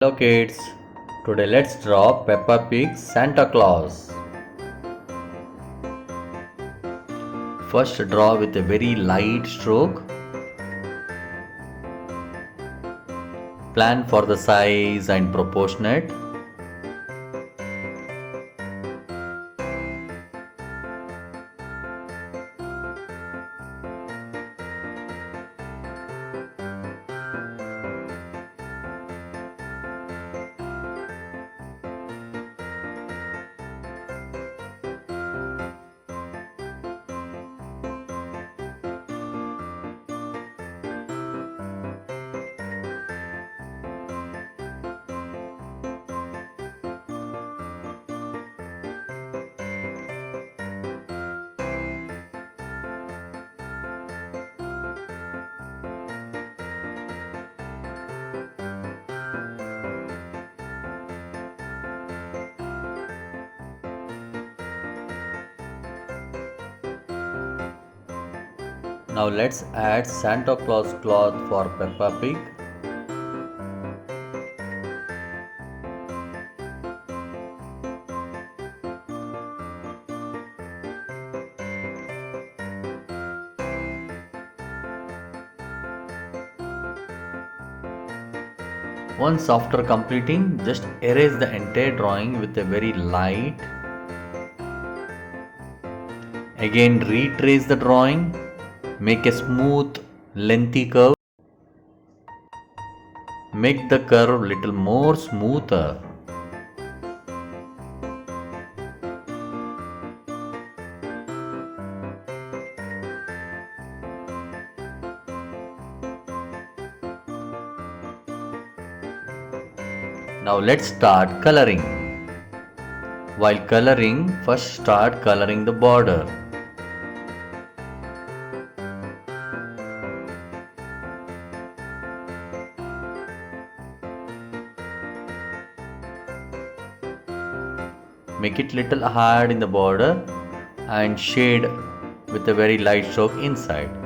Hello kids, today let's draw Peppa Pig Santa Claus. First draw with a very light stroke. Plan for the size and proportionate. Now let's add Santa Claus cloth for Peppa Pig. Once after completing, just erase the entire drawing with a very light. Again retrace the drawing, make a smooth lengthy curve. Make the curve little more smoother. Now let's start coloring. While coloring, first start coloring the border. Make it little hard in the border and shade with a very light stroke inside.